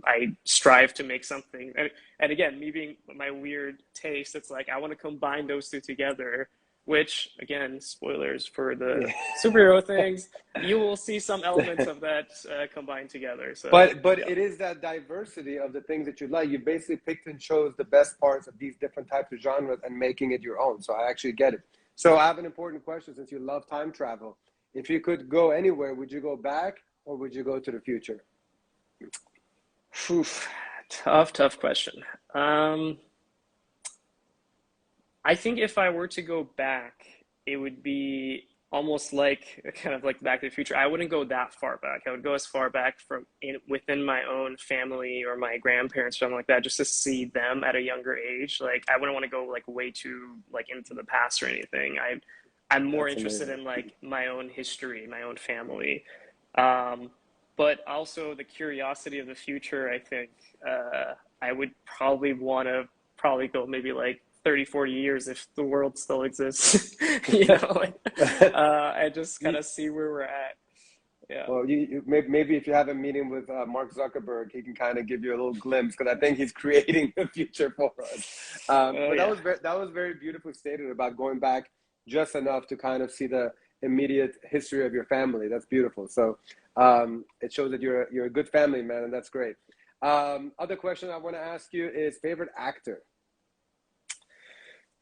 [SPEAKER 2] I strive to make something. And again, me being my weird taste, it's like I want to combine those two together. Which again, spoilers for the
[SPEAKER 1] Yeah.
[SPEAKER 2] superhero things, you will see some elements of that combined together. So
[SPEAKER 1] But
[SPEAKER 2] yeah.
[SPEAKER 1] it is that diversity of the things that you like. You basically picked and chose the best parts of these different types of genres and making it your own. So I actually get it. So I have an important question since you love time travel. If you could go anywhere, would you go back or would you go to the future?
[SPEAKER 2] Oof, tough question. Um, I think if I were to go back, it would be almost like kind of like Back to the Future. I wouldn't go that far back. I would go as far back within my own family or my grandparents, something like that, just to see them at a younger age. Like I wouldn't want to go like way too like into the past or anything. I'm more
[SPEAKER 1] That's
[SPEAKER 2] interested
[SPEAKER 1] amazing.
[SPEAKER 2] in like my own history, my own family. Um, but also the curiosity of the future, I think I would probably want to probably go maybe like 30, 40 years if the world still exists, like, and just kind
[SPEAKER 1] You-
[SPEAKER 2] of see where we're at. Yeah.
[SPEAKER 1] well, maybe if you have a meeting with Mark Zuckerberg, he can kind of give you a little glimpse because I think he's creating the future for us.
[SPEAKER 2] Oh,
[SPEAKER 1] But
[SPEAKER 2] yeah.
[SPEAKER 1] that was very beautifully stated about going back just enough to kind of see the immediate history of your family. That's beautiful. So it shows that you're a good family man, and that's great. Other question I want to ask you is favorite actor.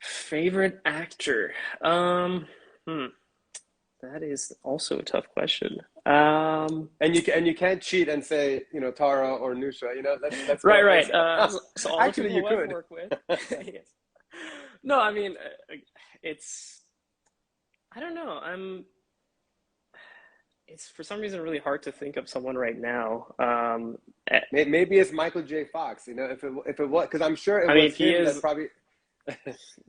[SPEAKER 2] Favorite actor? Um, hmm, that is also a tough question.
[SPEAKER 1] And you can't cheat and say, Tara or Nusha. Let's
[SPEAKER 2] Right,
[SPEAKER 1] go
[SPEAKER 2] right.
[SPEAKER 1] ASAP.
[SPEAKER 2] So all the
[SPEAKER 1] Actually,
[SPEAKER 2] people
[SPEAKER 1] you
[SPEAKER 2] who I've
[SPEAKER 1] could.
[SPEAKER 2] worked with. Yes. No, I mean, it's, I don't know. It's for some reason really hard to think of someone right now.
[SPEAKER 1] Maybe it's Michael J. Fox. If it was, because I'm sure it
[SPEAKER 2] I mean,
[SPEAKER 1] was him that probably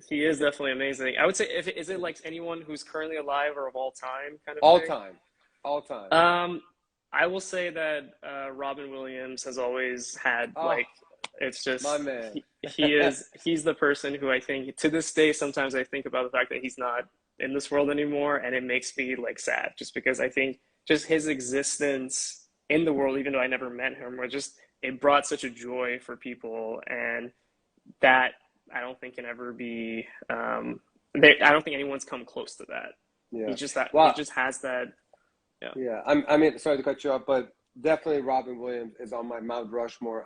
[SPEAKER 2] he is definitely amazing. I would say if is it like anyone who's currently alive or of all time kind of
[SPEAKER 1] all
[SPEAKER 2] thing.
[SPEAKER 1] time, all time.
[SPEAKER 2] Um, I will say that Robin Williams has always had
[SPEAKER 1] Oh,
[SPEAKER 2] like it's
[SPEAKER 1] my
[SPEAKER 2] just
[SPEAKER 1] man.
[SPEAKER 2] he's the person who I think to this day sometimes I think about the fact that he's not in this world anymore and it makes me like sad just because I think just his existence in the world even though I never met him or just it brought such a joy for people and that I don't think can ever be I don't think anyone's come close to that.
[SPEAKER 1] Yeah.
[SPEAKER 2] He
[SPEAKER 1] Well,
[SPEAKER 2] just has that yeah.
[SPEAKER 1] yeah. I mean, sorry to cut you off, but definitely Robin Williams is on my Mount Rushmore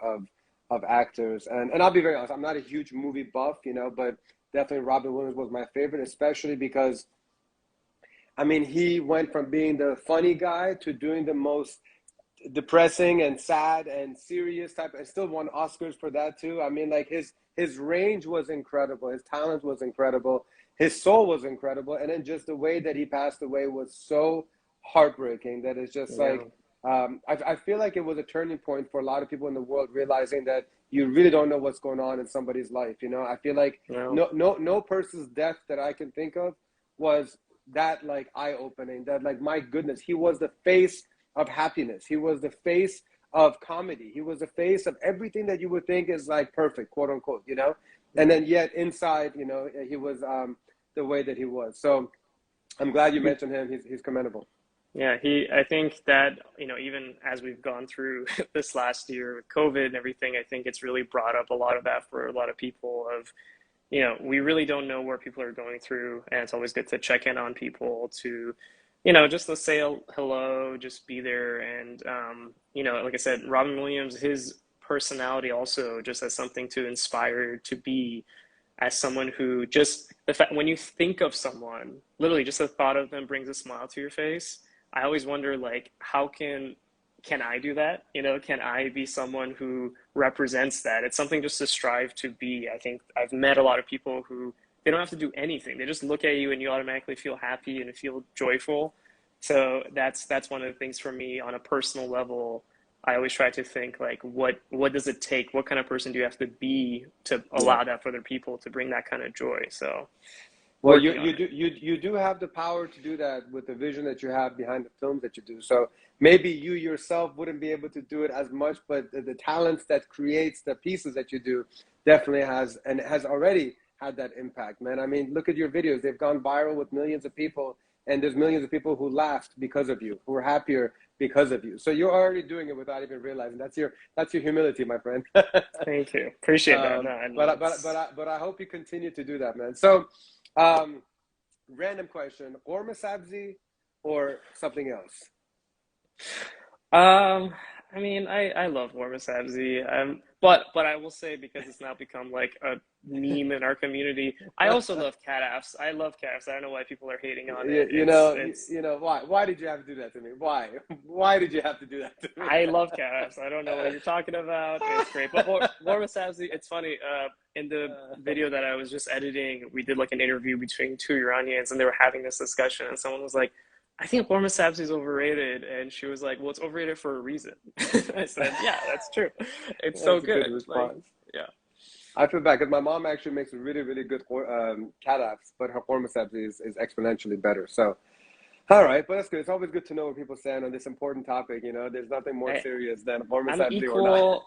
[SPEAKER 1] of actors. And I'll be very honest, I'm not a huge movie buff, but definitely Robin Williams was my favorite, especially because I mean, he went from being the funny guy to doing the most depressing and sad and serious type and still won Oscars for that too. I mean, like his range was incredible, his talent was incredible, his soul was incredible, and then just the way that he passed away was so heartbreaking that it's just
[SPEAKER 2] Yeah.
[SPEAKER 1] like I feel like it was a turning point for a lot of people in the world realizing that you really don't know what's going on in somebody's life. I feel like
[SPEAKER 2] No.
[SPEAKER 1] no person's death that I can think of was that like eye opening. That like my goodness, he was the face of happiness. He was the face of comedy. He was the face of everything that you would think is like perfect, quote unquote. And then yet inside, he was the way that he was. So I'm glad you mentioned him. He's commendable.
[SPEAKER 2] Yeah, I think that, even as we've gone through this last year with COVID and everything, I think it's really brought up a lot of that for a lot of people of, we really don't know where people are going through, and it's always good to check in on people to, just to say hello, just be there. And, like I said, Robin Williams, his personality also just as something to inspire to be as someone who just the fact when you think of someone, literally just the thought of them brings a smile to your face. I always wonder like how can I do that? You know, can I be someone who represents that? It's something just to strive to be. I think I've met a lot of people who they don't have to do anything. They just look at you and you automatically feel happy and feel joyful. So that's one of the things for me on a personal level. I always try to think like what does it take? What kind of person do you have to be to
[SPEAKER 1] Yeah.
[SPEAKER 2] allow that for other people to bring that kind of joy? So
[SPEAKER 1] Well,
[SPEAKER 2] working on it.
[SPEAKER 1] you do have the power to do that with the vision that you have behind the films that you do. So maybe you yourself wouldn't be able to do it as much, but the talents that creates the pieces that you do definitely has, and has already had that impact, man. I mean, look at your videos. They've gone viral with millions of people, and there's millions of people who laughed because of you, who were happier because of you. So you're already doing it without even realizing. That's your humility, my friend.
[SPEAKER 2] Thank you. Appreciate that. No, I know it's
[SPEAKER 1] But I hope you continue to do that, man. So, um, random question: Orma sabzi or something else?
[SPEAKER 2] Um, I mean, I love warm sabzi. But I will say because it's now become like a meme in our community. I also love cat apps. I love cat apps. I don't know why people are hating on it. It's
[SPEAKER 1] You know why? Why did you have to do that to me? Why? Why did you have to do that to me?
[SPEAKER 2] I love cat apps. I don't know what you're talking about. It's great. But warm sabzi, it's funny. In the video that I was just editing, we did like an interview between two Iranians, and they were having this discussion, and someone was like, I think Orma Sabzi is overrated. And she was like, well, it's overrated for a reason. I said, yeah, that's true. It's so
[SPEAKER 1] That's a good
[SPEAKER 2] good. Like,
[SPEAKER 1] response.
[SPEAKER 2] yeah.
[SPEAKER 1] I feel bad because my mom actually makes really, really good cat apps, but her Orma sabzi is exponentially better. So, all right, but that's good. It's always good to know what people stand on this important topic. You know, there's nothing more
[SPEAKER 2] I,
[SPEAKER 1] serious than Orma
[SPEAKER 2] I'm
[SPEAKER 1] sabzi or not.
[SPEAKER 2] equal.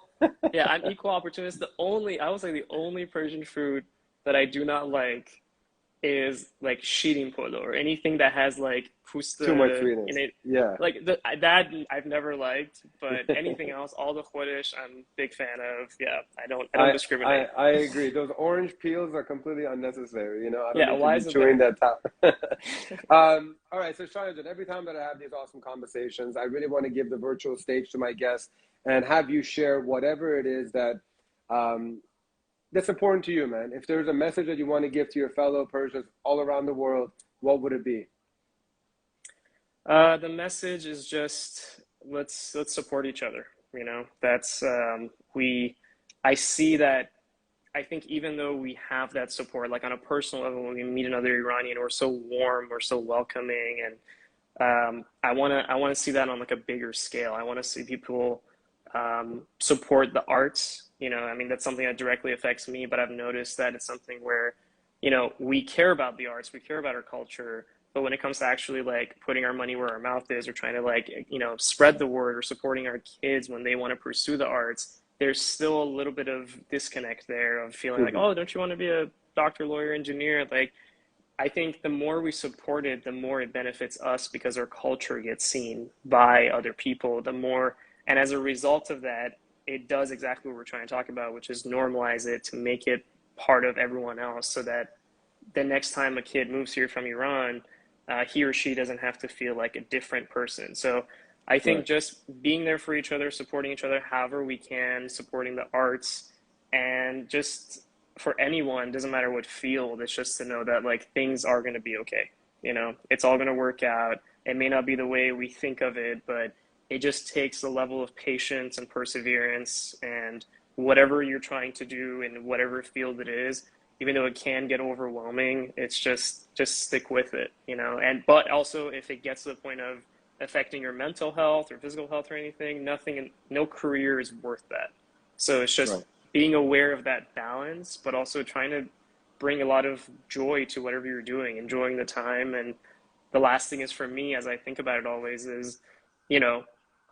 [SPEAKER 2] Yeah, I'm equal opportunist. I would say the only Persian food that I do not like is like shirin polo or anything that has like
[SPEAKER 1] Too much
[SPEAKER 2] pusta in
[SPEAKER 1] sweetness.
[SPEAKER 2] it.
[SPEAKER 1] Yeah.
[SPEAKER 2] Like that I've never liked, but anything else, all the Kurdish, I'm a big fan of. Yeah, I don't discriminate.
[SPEAKER 1] I agree. Those orange peels are completely unnecessary. You know, I don't
[SPEAKER 2] Yeah,
[SPEAKER 1] need to
[SPEAKER 2] why
[SPEAKER 1] be
[SPEAKER 2] is it
[SPEAKER 1] chewing
[SPEAKER 2] there?
[SPEAKER 1] that top. All right, so Shayan, every time that I have these awesome conversations, I really want to give the virtual stage to my guests and have you share whatever it is that um, that's important to you, man. If there's a message that you want to give to your fellow Persians all around the world, what would it be?
[SPEAKER 2] The message is just let's support each other. You know, that's we. I see that. I think even though we have that support, like on a personal level, when we meet another Iranian, we're so warm, we're so welcoming, and I wanna see that on like a bigger scale. I want to see people support the arts. You know, I mean that's something that directly affects me, but I've noticed that it's something where, you know, we care about the arts, we care about our culture, but when it comes to actually like putting our money where our mouth is, or trying to like spread the word, or supporting our kids when they want to pursue the arts, there's still a little bit of disconnect there of feeling like,
[SPEAKER 1] Hmm.
[SPEAKER 2] oh, don't you want to be a doctor, lawyer, engineer? Like I think the more we support it, the more it benefits us because our culture gets seen by other people. The more, and as a result of that, it does exactly what we're trying to talk about, which is normalize it to make it part of everyone else, so that the next time a kid moves here from Iran, he or she doesn't have to feel like a different person. So I think
[SPEAKER 1] Right.
[SPEAKER 2] just being there for each other, supporting each other however we can, supporting the arts, and just for anyone, doesn't matter what field, it's just to know that like things are going to be okay. You know, it's all going to work out. It may not be the way we think of it, but it just takes a level of patience and perseverance, and whatever you're trying to do in whatever field it is, even though it can get overwhelming, it's just stick with it, you know. And but also if it gets to the point of affecting your mental health or physical health or anything, nothing, no career is worth that. So it's just
[SPEAKER 1] Right.
[SPEAKER 2] being aware of that balance, but also trying to bring a lot of joy to whatever you're doing, enjoying the time. And the last thing is for me, as I think about it always, is, you know,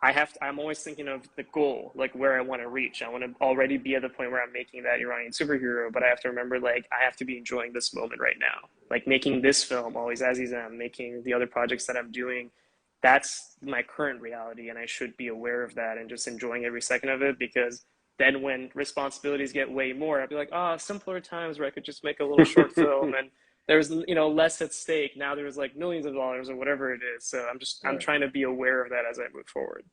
[SPEAKER 2] I'm always thinking of the goal, like where I want to reach. I want to already be at the point where I'm making that Iranian superhero, but I have to remember, like, I have to be enjoying this moment right now. Like making this film, always Azizam, making the other projects that I'm doing, that's my current reality. And I should be aware of that and just enjoying every second of it, because then when responsibilities get way more, I'd be like, oh, simpler times where I could just make a little short film and there's, you know, less at stake. Now there's like millions of dollars or whatever it is. So I'm
[SPEAKER 1] Right.
[SPEAKER 2] trying to be aware of that as I move forward.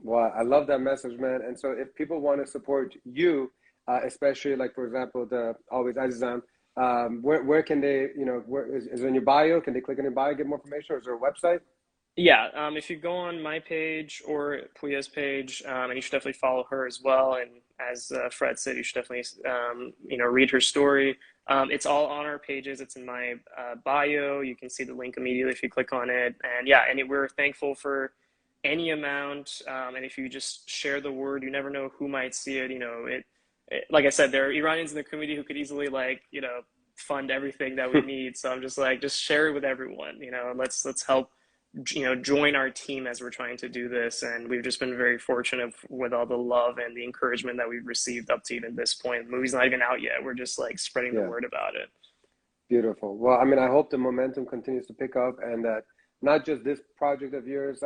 [SPEAKER 1] Well, I love that message, man. And so, if people want to support you, especially like for example, the always Azizam, where can they, you know, where is it in your bio? Can they click on your bio, get more information, or is there a website?
[SPEAKER 2] Yeah, if you go on my page or Puya's page, and you should definitely follow her as well. And as Fred said, you should definitely, read her story. It's all on our pages. It's in my bio. You can see the link immediately if you click on it. And yeah, and we're thankful for any amount. And if you just share the word, you never know who might see it. Like I said, there are Iranians in the community who could easily fund everything that we need. So I'm just like, just share it with everyone. Let's help join our team as we're trying to do this. And we've just been very fortunate with all the love and the encouragement that we've received up to even this point. The movie's not even out yet. We're just like spreading the
[SPEAKER 1] Yeah.
[SPEAKER 2] word about it.
[SPEAKER 1] Beautiful. Well, I mean, I hope the momentum continues to pick up and that not just this project of yours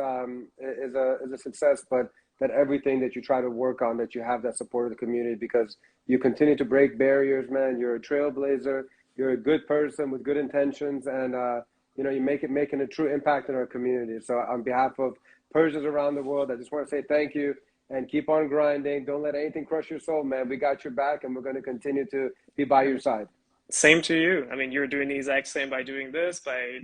[SPEAKER 1] is a success, but that everything that you try to work on, that you have that support of the community because you continue to break barriers, man. You're a trailblazer. You're a good person with good intentions, and you're making a true impact in our community. So, on behalf of Persians around the world, I just want to say thank you and keep on grinding. Don't let anything crush your soul, man. We got your back, and we're going to continue to be by your side.
[SPEAKER 2] Same to you. I mean, you're doing the exact same by doing this, by,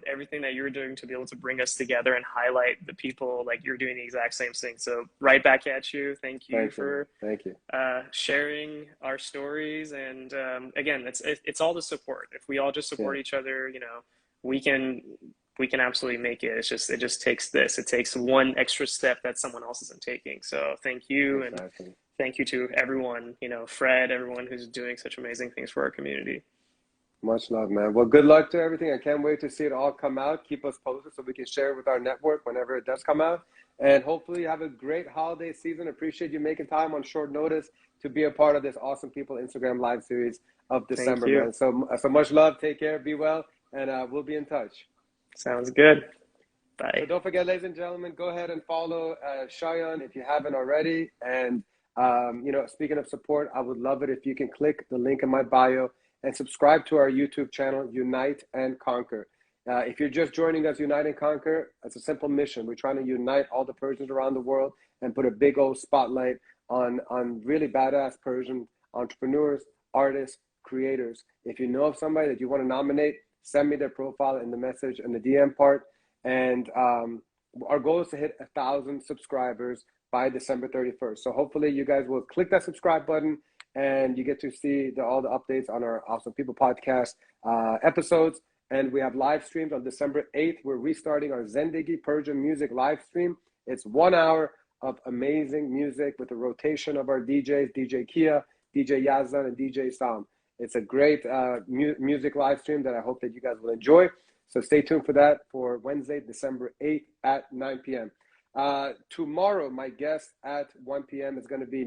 [SPEAKER 2] everything that you're doing to be able to bring us together and highlight the people, like you're doing the exact same thing. So right back at you. Thank you
[SPEAKER 1] Thank you, man.
[SPEAKER 2] for
[SPEAKER 1] Thank you.
[SPEAKER 2] sharing our stories. And again, it's all the support. If we all just
[SPEAKER 1] Yeah,
[SPEAKER 2] support each other, we can we can absolutely make it. It just takes this. It takes one extra step that someone else isn't taking. So thank you, and
[SPEAKER 1] exactly.
[SPEAKER 2] thank you to everyone, Fred, everyone who's doing such amazing things for our community.
[SPEAKER 1] Much love, man. Well, good luck to everything. I can't wait to see it all come out. Keep us posted so we can share it with our network whenever it does come out. And hopefully you have a great holiday season. Appreciate you making time on short notice to be a part of this Awesome People Instagram live series of
[SPEAKER 2] Thank
[SPEAKER 1] December,
[SPEAKER 2] you.
[SPEAKER 1] man. So much love. Take care. Be well. And we'll be in touch.
[SPEAKER 2] Sounds good.
[SPEAKER 1] So
[SPEAKER 2] Bye.
[SPEAKER 1] don't forget, ladies and gentlemen, go ahead and follow Shayan if you haven't already. And, speaking of support, I would love it if you can click the link in my bio and subscribe to our YouTube channel, Unite and Conquer. If you're just joining us, Unite and Conquer, it's a simple mission. We're trying to unite all the Persians around the world and put a big old spotlight on really badass Persian entrepreneurs, artists, creators. If you know of somebody that you want to nominate, send me their profile in the message and the DM part. And our goal is to hit 1,000 subscribers by December 31st. So hopefully you guys will click that subscribe button and you get to see all the updates on our Awesome People podcast episodes. And we have live streams on December 8th. We're restarting our Zendegi Persian music live stream. It's 1 hour of amazing music with a rotation of our DJs, DJ Kia, DJ Yazdan, and DJ Sam. It's a great music live stream that I hope that you guys will enjoy. So stay tuned for that for Wednesday, December 8th at 9 p.m. Tomorrow, my guest at 1 p.m. is going to be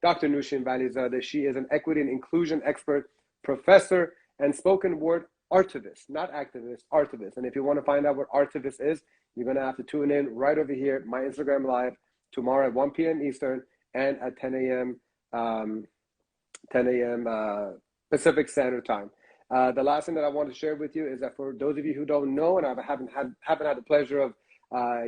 [SPEAKER 1] Dr. Nushin Valizadeh. She is an equity and inclusion expert, professor, and spoken word artivist, not activist, artivist. And if you want to find out what artivist is, you're going to have to tune in right over here, my Instagram Live, tomorrow at 1 p.m. Eastern and at 10 a.m. Pacific Standard Time. The last thing that I want to share with you is that for those of you who don't know, and I haven't had the pleasure of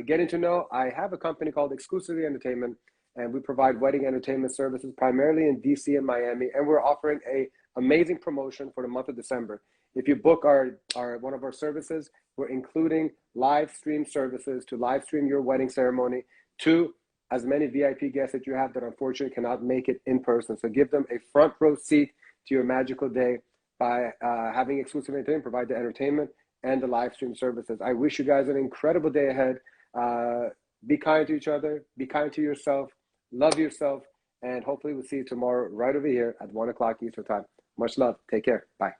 [SPEAKER 1] getting to know, I have a company called Exclusively Entertainment, and we provide wedding entertainment services primarily in DC and Miami, and we're offering a amazing promotion for the month of December. If you book our one of our services, we're including live stream services to live stream your wedding ceremony to as many VIP guests that you have that unfortunately cannot make it in person. So give them a front row seat to your magical day by having Exclusive Entertainment provide the entertainment and the live stream services. I wish you guys an incredible day ahead. Be kind to each other, be kind to yourself, love yourself, and hopefully we'll see you tomorrow right over here at 1 o'clock Eastern Time. Much love. Take care. Bye.